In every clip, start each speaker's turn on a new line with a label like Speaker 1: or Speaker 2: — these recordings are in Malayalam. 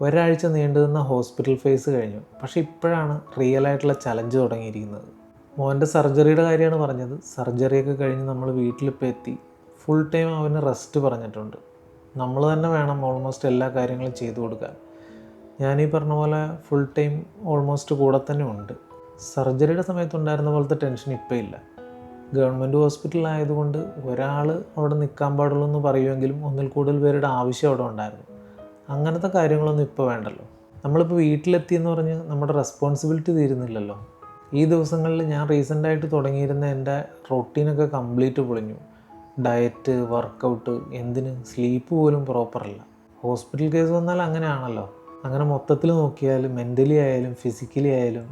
Speaker 1: ഒരാഴ്ച നീണ്ടുനിന്ന ഹോസ്പിറ്റൽ ഫേസ് കഴിഞ്ഞു. പക്ഷേ ഇപ്പോഴാണ് റിയൽ ആയിട്ടുള്ള ചലഞ്ച് തുടങ്ങിയിരിക്കുന്നത്. മോൻ്റെ സർജറിയുടെ കാര്യമാണ് പറഞ്ഞത്. സർജറിയൊക്കെ കഴിഞ്ഞ് നമ്മൾ വീട്ടിലിപ്പോൾ എത്തി. ഫുൾ ടൈം അവന് റെസ്റ്റ് പറഞ്ഞിട്ടുണ്ട്. നമ്മൾ തന്നെ വേണം ഓൾമോസ്റ്റ് എല്ലാ കാര്യങ്ങളും ചെയ്തു കൊടുക്കാൻ. ഞാനീ പറഞ്ഞ പോലെ ഫുൾ ടൈം ഓൾമോസ്റ്റ് കൂടെ തന്നെ ഉണ്ട്. സർജറിയുടെ സമയത്തുണ്ടായിരുന്ന പോലത്തെ ടെൻഷൻ ഇപ്പോൾ ഇല്ല. ഗവൺമെൻറ് ഹോസ്പിറ്റലായതുകൊണ്ട് ഒരാൾ അവിടെ നിൽക്കാൻ പാടുള്ളൂ എന്ന് പറയുമെങ്കിലും ഒന്നിൽ കൂടുതൽ പേരുടെ ആവശ്യം അവിടെ ഉണ്ടായിരുന്നു. അങ്ങനത്തെ കാര്യങ്ങളൊന്നും ഇപ്പോൾ വേണ്ടല്ലോ. നമ്മളിപ്പോൾ വീട്ടിലെത്തിയെന്ന് പറഞ്ഞ് നമ്മുടെ റെസ്പോൺസിബിലിറ്റി തീരുന്നില്ലല്ലോ. ഈ ദിവസങ്ങളിൽ ഞാൻ റീസെൻ്റായിട്ട് തുടങ്ങിയിരുന്ന എൻ്റെ റൊട്ടീനൊക്കെ കംപ്ലീറ്റ് പൊളിഞ്ഞു. ഡയറ്റ്, വർക്കൗട്ട്, എന്തിന് സ്ലീപ്പ് പോലും പ്രോപ്പറല്ല. ഹോസ്പിറ്റൽ കേസ് വന്നാൽ അങ്ങനെയാണല്ലോ. അങ്ങനെ മൊത്തത്തിൽ നോക്കിയാലും മെൻ്റലി ആയാലും ഫിസിക്കലി ആയാലും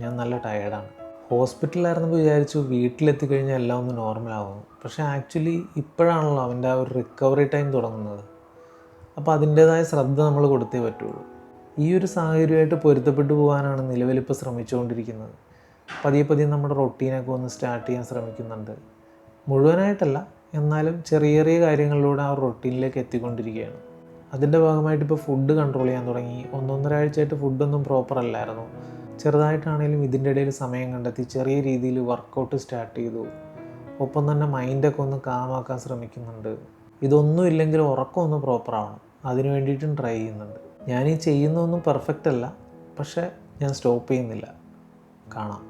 Speaker 1: ഞാൻ നല്ല ടയേർഡാണ്. ഹോസ്പിറ്റലിലായിരുന്നപ്പോൾ വിചാരിച്ചു വീട്ടിലെത്തിക്കഴിഞ്ഞാൽ എല്ലാം ഒന്ന് നോർമലാകുന്നു. പക്ഷേ ആക്ച്വലി ഇപ്പോഴാണല്ലോ അവൻ്റെ ആ ഒരു റിക്കവറി ടൈം തുടങ്ങുന്നത്. അപ്പോൾ അതിൻ്റേതായ ശ്രദ്ധ നമ്മൾ കൊടുത്തേ പറ്റുള്ളൂ. ഈ ഒരു സാഹചര്യമായിട്ട് പൊരുത്തപ്പെട്ടു പോകാനാണ് നിലവിലിപ്പോൾ ശ്രമിച്ചുകൊണ്ടിരിക്കുന്നത്. പതിയെ പതിയെ നമ്മുടെ റൊട്ടീനൊക്കെ ഒന്ന് സ്റ്റാർട്ട് ചെയ്യാൻ ശ്രമിക്കുന്നുണ്ട്. മുഴുവനായിട്ടല്ല, എന്നാലും ചെറിയ ചെറിയ കാര്യങ്ങളിലൂടെ ആ റൊട്ടീനിലേക്ക് എത്തിക്കൊണ്ടിരിക്കുകയാണ്. അതിൻ്റെ ഭാഗമായിട്ട് ഇപ്പോൾ ഫുഡ് കൺട്രോൾ ചെയ്യാൻ തുടങ്ങി. 1-1.5 ആഴ്ചയായിട്ട് ഫുഡൊന്നും പ്രോപ്പർ അല്ലായിരുന്നു. ചെറുതായിട്ടാണെങ്കിലും ഇതിൻ്റെ ഇടയിൽ സമയം കണ്ടെത്തി ചെറിയ രീതിയിൽ വർക്കൗട്ട് സ്റ്റാർട്ട് ചെയ്തു. ഒപ്പം തന്നെ മൈൻഡൊക്കെ ഒന്ന് കാമാക്കാൻ ശ്രമിക്കുന്നുണ്ട്. ഇതൊന്നും ഇല്ലെങ്കിൽ ഉറക്കം ഒന്ന് പ്രോപ്പറാവണം, അതിന് വേണ്ടിയിട്ടും ട്രൈ ചെയ്യുന്നുണ്ട്. ഞാനീ ചെയ്യുന്നതൊന്നും പെർഫെക്റ്റ് അല്ല, പക്ഷേ ഞാൻ സ്റ്റോപ്പ് ചെയ്യുന്നില്ല. കാണാം.